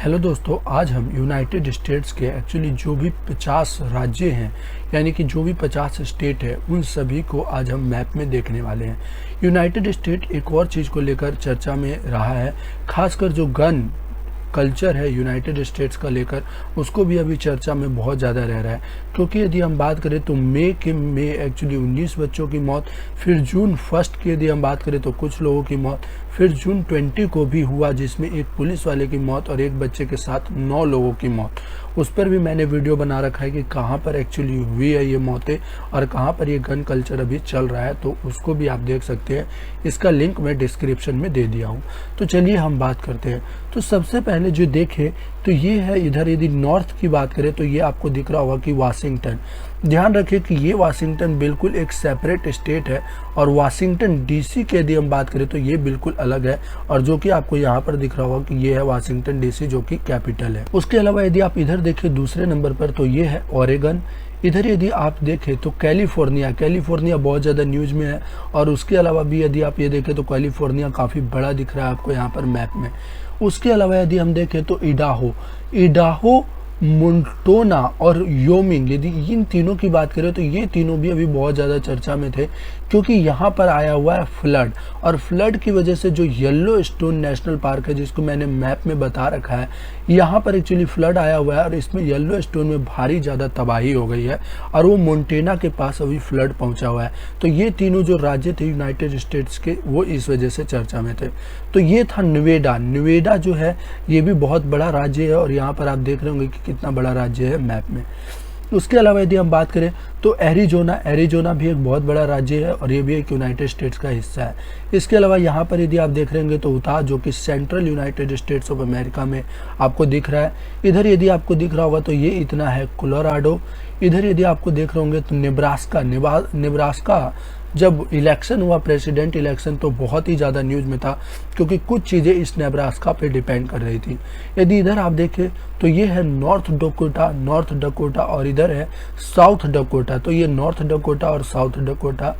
Hello दोस्तों, आज हम यूनाइटेड स्टेट्स के एक्चुअली जो भी 50 राज्य हैं, यानी कि जो भी 50 स्टेट है, उन सभी को आज हम मैप में देखने वाले हैं। यूनाइटेड स्टेट एक और चीज़ को लेकर चर्चा में रहा है, खासकर जो गन कल्चर है यूनाइटेड स्टेट्स का लेकर, उसको भी अभी चर्चा में बहुत ज़्यादा रह रहा है। क्योंकि यदि हम बात करें तो मई में एक्चुअली 19 बच्चों की मौत, फिर जून 1 की यदि हम बात करें तो कुछ लोगों की मौत, फिर जून 20 को भी हुआ जिसमें एक पुलिस वाले की मौत और एक बच्चे के साथ 9 लोगों की मौत। उस पर भी मैंने वीडियो बना रखा है कि कहाँ पर एक्चुअली हुई है ये मौतें और कहाँ पर ये गन कल्चर अभी चल रहा है, तो उसको भी आप देख सकते हैं। इसका लिंक मैं डिस्क्रिप्शन में दे दिया हूँ। तो चलिए हम बात करते हैं। तो सबसे पहले जो देखें तो ये है, इधर यदि नॉर्थ की बात करें तो ये आपको दिख रहा होगा कि वाशिंगटन। ध्यान रखिए कि ये वाशिंगटन बिल्कुल एक सेपरेट स्टेट है और वाशिंगटन डीसी की यदि हम बात करें तो ये बिल्कुल अलग है, और जो कि आपको यहाँ पर दिख रहा होगा कि ये है वाशिंगटन डीसी, जो कि कैपिटल है। उसके अलावा यदि आप इधर देखें दूसरे नंबर पर तो ये है ओरेगन। इधर यदि आप देखें तो कैलिफोर्निया बहुत ज़्यादा न्यूज़ में है, और उसके अलावा भी यदि आप ये देखें तो कैलिफोर्निया काफ़ी बड़ा दिख रहा है आपको यहाँ पर मैप में। उसके अलावा यदि हम देखें तो इडाहो, मोंटाना और योमिंग, यदि इन तीनों की बात करें तो ये तीनों भी अभी बहुत ज़्यादा चर्चा में थे, क्योंकि यहाँ पर आया हुआ है फ्लड, और फ्लड की वजह से जो येलो स्टोन नेशनल पार्क है, जिसको मैंने मैप में बता रखा है, यहाँ पर एक्चुअली फ्लड आया हुआ है और इसमें येलो स्टोन में भारी ज़्यादा तबाही हो गई है, और वो मोंटेना के पास अभी फ्लड पहुँचा हुआ है। तो ये तीनों जो राज्य थे यूनाइटेड स्टेट्स के, वो इस वजह से चर्चा में थे। तो ये था नेवाडा जो है ये भी बहुत बड़ा राज्य है, और यहाँ पर आप देख रहे होंगे कि कितना बड़ा राज्य है मैप में। उसके अलावा यदि हम बात करें तो एरिजोना भी एक बहुत बड़ा राज्य है, और ये भी एक यूनाइटेड स्टेट्स का हिस्सा है। इसके अलावा यहाँ पर यदि आप देख रहे होंगे तो उताह, जो कि central United States of America में आपको दिख रहा है। इधर यदि आपको दिख रहा होगा तो ये इतना है कोलोराडो। इधर यदि आपको देख रहे होंगे तो नेब्रास्का जब इलेक्शन हुआ, प्रेसिडेंट इलेक्शन, तो बहुत ही ज़्यादा न्यूज़ में था, क्योंकि कुछ चीज़ें इस नेब्रास्का पे डिपेंड कर रही थी। यदि इधर आप देखें तो ये है नॉर्थ डकोटा, और इधर है साउथ डकोटा। तो ये नॉर्थ डकोटा और साउथ डकोटा।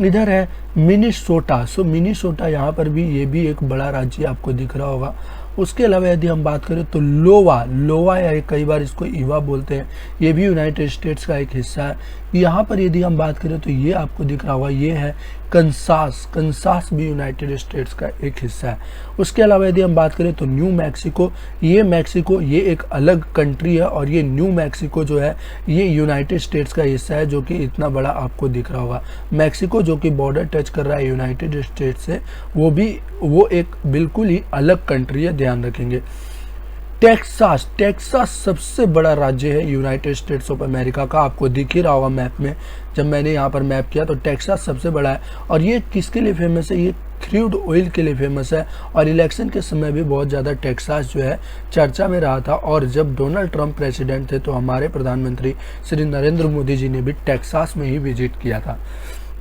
इधर है मिनीसोटा। मिनीसोटा यहाँ पर भी, ये भी एक बड़ा राज्य आपको दिख रहा होगा। उसके अलावा यदि हम बात करें तो लोवा या कई बार इसको ईवा बोलते हैं, ये भी यूनाइटेड स्टेट्स का एक हिस्सा है। यहाँ पर यदि हम बात करें तो ये आपको दिख रहा होगा, ये है कंसास भी यूनाइटेड स्टेट्स का एक हिस्सा है। उसके अलावा यदि हम बात करें तो न्यू मैक्सिको, ये एक अलग कंट्री है, और ये न्यू मैक्सिको जो है ये यूनाइटेड स्टेट्स का हिस्सा है, जो कि इतना बड़ा आपको दिख रहा होगा। मैक्सिको जो कि बॉर्डर टच कर रहा है यूनाइटेड स्टेट्स से, वो एक बिल्कुल ही अलग कंट्री है, ध्यान रखेंगे। टेक्सास सबसे बड़ा राज्य है यूनाइटेड स्टेट्स ऑफ अमेरिका का, आपको दिख ही रहा होगा मैप में। जब मैंने यहाँ पर मैप किया तो टेक्सास सबसे बड़ा है, और ये किसके लिए फेमस है? ये क्रूड ऑयल के लिए फेमस है, और इलेक्शन के समय भी बहुत ज़्यादा टेक्सास जो है चर्चा में रहा था। और जब डोनाल्ड ट्रंप प्रेसिडेंट थे तो हमारे प्रधानमंत्री श्री नरेंद्र मोदी जी ने भी टेक्सास में ही विजिट किया था।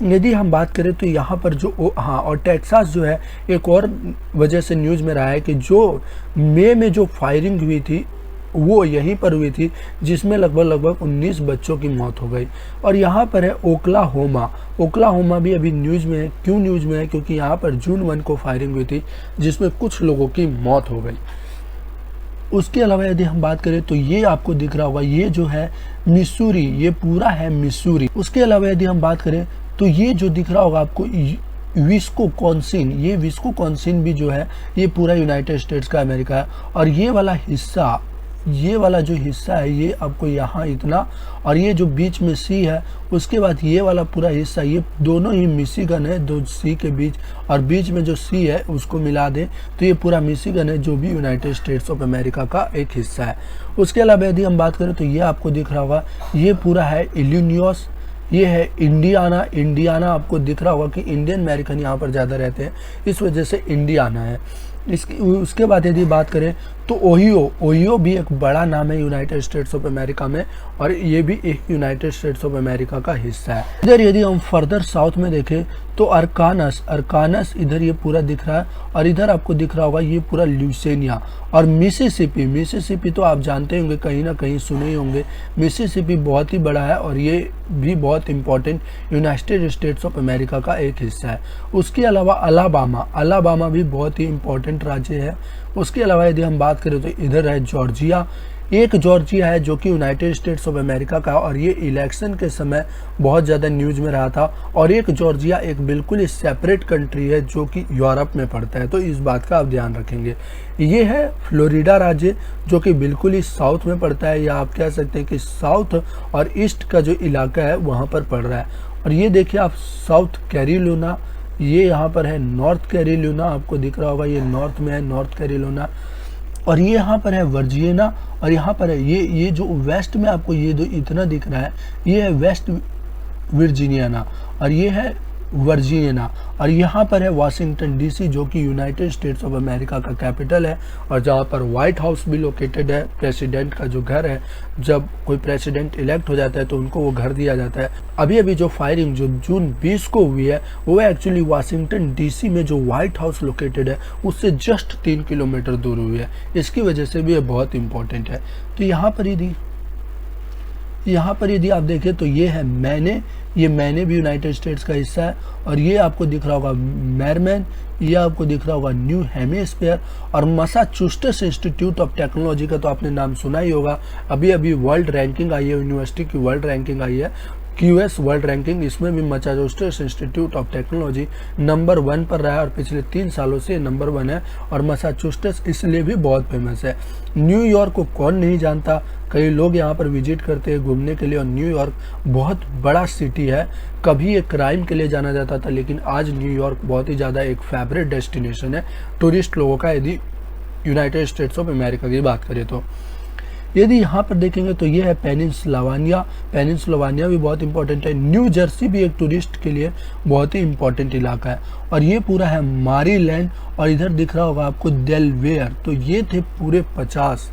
यदि हम बात करें तो यहाँ पर और टेक्सास जो है एक और वजह से न्यूज़ में रहा है कि जो मई में जो फायरिंग हुई थी वो यहीं पर हुई थी, जिसमें लगभग 19 बच्चों की मौत हो गई। और यहाँ पर है ओक्लाहोमा भी अभी न्यूज़ में है। क्यों न्यूज़ में है? क्योंकि यहाँ पर जून 1 को फायरिंग हुई थी, जिसमें कुछ लोगों की मौत हो गई। उसके अलावा यदि हम बात करें तो ये आपको दिख रहा होगा, ये जो है मिसूरी, ये पूरा है मिसूरी। उसके अलावा यदि हम बात करें तो ये जो दिख रहा होगा आपको विस्कोकॉन्सिन भी जो है ये पूरा यूनाइटेड स्टेट्स का अमेरिका है। और ये वाला जो हिस्सा है ये आपको यहाँ इतना, और ये जो बीच में सी है, उसके बाद ये वाला पूरा हिस्सा, ये दोनों ही मिशिगन है, दो सी के बीच, और बीच में जो सी है उसको मिला दें तो ये पूरा मिशिगन है, जो भी यूनाइटेड स्टेट्स ऑफ अमेरिका का एक हिस्सा है। उसके अलावा यदि हम बात करें तो ये आपको दिख रहा होगा, ये पूरा है इलिनॉइस। ये है इंडियाना आपको दिख रहा होगा कि इंडियन अमेरिकन यहाँ पर ज़्यादा रहते हैं, इस वजह से इंडियाना है। उसके बाद यदि बात करें तो ओहियो भी एक बड़ा नाम है यूनाइटेड स्टेट्स ऑफ अमेरिका में, और ये भी एक यूनाइटेड स्टेट्स ऑफ अमेरिका का हिस्सा है। इधर यदि हम फर्दर साउथ में देखें तो अरकानस इधर ये पूरा दिख रहा है, और इधर आपको दिख रहा होगा ये पूरा ल्यूसेनिया। और मिसिसिपी तो आप जानते होंगे, कहीं ना कहीं सुने ही होंगे। मिसिसिपी बहुत ही बड़ा है, और ये भी बहुत important United States of America का एक हिस्सा है। उसके अलावा अलाबामा भी बहुत ही इंपॉर्टेंट राज्य है। उसके अलावा यदि हम बात करें तो इधर है जॉर्जिया। एक जॉर्जिया है जो कि यूनाइटेड स्टेट्स ऑफ अमेरिका का, और ये इलेक्शन के समय बहुत ज़्यादा न्यूज़ में रहा था। और एक जॉर्जिया एक बिल्कुल ही सेपरेट कंट्री है जो कि यूरोप में पड़ता है, तो इस बात का आप ध्यान रखेंगे। ये है फ्लोरिडा राज्य जो कि बिल्कुल ही साउथ में पड़ता है, या आप कह सकते हैं कि साउथ और ईस्ट का जो इलाका है वहाँ पर पड़ रहा है। और ये देखिए आप साउथ कैरोलिना, ये यहाँ पर है नॉर्थ कैरोलिना, आपको दिख रहा होगा ये नॉर्थ में है नॉर्थ कैरोलिना। और ये यहाँ पर है वर्जीनिया, और यहाँ पर है ये जो वेस्ट में आपको ये जो इतना दिख रहा है ये है वेस्ट वर्जीनिया, और ये है वर्जीनिया। और यहाँ पर है वाशिंगटन डीसी जो कि यूनाइटेड स्टेट्स ऑफ अमेरिका का कैपिटल है, और जहाँ पर व्हाइट हाउस भी लोकेटेड है, प्रेसिडेंट का जो घर है। जब कोई प्रेसिडेंट इलेक्ट हो जाता है तो उनको वो घर दिया जाता है। अभी अभी जो फायरिंग जो जून 20 को हुई है वो एक्चुअली वाशिंगटन डीसी में जो व्हाइट हाउस लोकेटेड है उससे जस्ट 3 किलोमीटर दूर हुई है। इसकी वजह से भी ये बहुत इंपॉर्टेंट है। तो यहाँ पर यदि आप देखें तो ये है मैने, ये मैने भी यूनाइटेड स्टेट्स का हिस्सा है। और ये आपको दिख रहा होगा मेरमैन, ये आपको दिख रहा होगा न्यू हेमिस्फीयर। और मैसाचुसेट्स इंस्टीट्यूट ऑफ टेक्नोलॉजी का तो आपने नाम सुना ही होगा। अभी अभी वर्ल्ड रैंकिंग आई है, यूनिवर्सिटी की वर्ल्ड रैंकिंग आई है, QS वर्ल्ड रैंकिंग। इसमें भी Massachusetts institute of technology number 1 पर रहा है, और पिछले 3 सालों से नंबर 1 है। और मैसाचुसेट्स इसलिए भी बहुत फेमस है। न्यूयॉर्क को कौन नहीं जानता, कई लोग यहाँ पर विजिट करते हैं घूमने के लिए। और न्यूयॉर्क बहुत बड़ा सिटी है, कभी एक क्राइम के लिए जाना जाता था, लेकिन आज न्यूयॉर्क बहुत ही ज़्यादा एक फेवरेट डेस्टिनेशन है टूरिस्ट लोगों का, यदि यूनाइटेड स्टेट्स ऑफ अमेरिका की बात करें तो। यदि यहाँ पर देखेंगे तो ये है पेनिनसुलावानिया। पेनिनसुलावानिया भी बहुत इंपॉर्टेंट है। न्यू जर्सी भी एक टूरिस्ट के लिए बहुत ही इंपॉर्टेंट इलाका है। और ये पूरा है मैरीलैंड। और इधर दिख रहा होगा आपको डेलावेयर। तो ये थे पूरे 50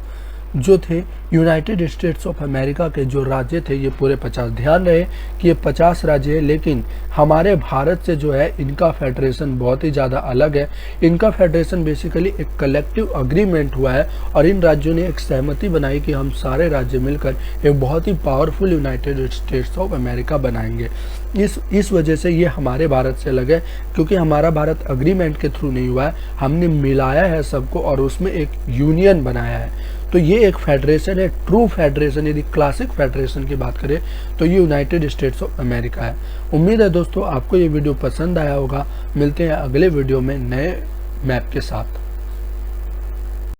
जो थे यूनाइटेड स्टेट्स ऑफ अमेरिका के जो राज्य थे, ये पूरे 50। ध्यान रहे कि ये 50 राज्य है, लेकिन हमारे भारत से जो है इनका फेडरेशन बहुत ही ज़्यादा अलग है। इनका फेडरेशन बेसिकली एक कलेक्टिव अग्रीमेंट हुआ है, और इन राज्यों ने एक सहमति बनाई कि हम सारे राज्य मिलकर एक बहुत ही powerful United States of America बनाएंगे। इस वजह से ये हमारे भारत से अलग है, क्योंकि हमारा भारत अग्रीमेंट के थ्रू नहीं हुआ है, हमने मिलाया है सबको और उसमें एक यूनियन बनाया है। तो ये एक फेडरेशन है, ट्रू फेडरेशन। यदि क्लासिक फेडरेशन की बात करें तो ये यूनाइटेड स्टेट्स ऑफ अमेरिका है। उम्मीद है दोस्तों आपको ये वीडियो पसंद आया होगा। मिलते हैं अगले वीडियो में नए मैप के साथ।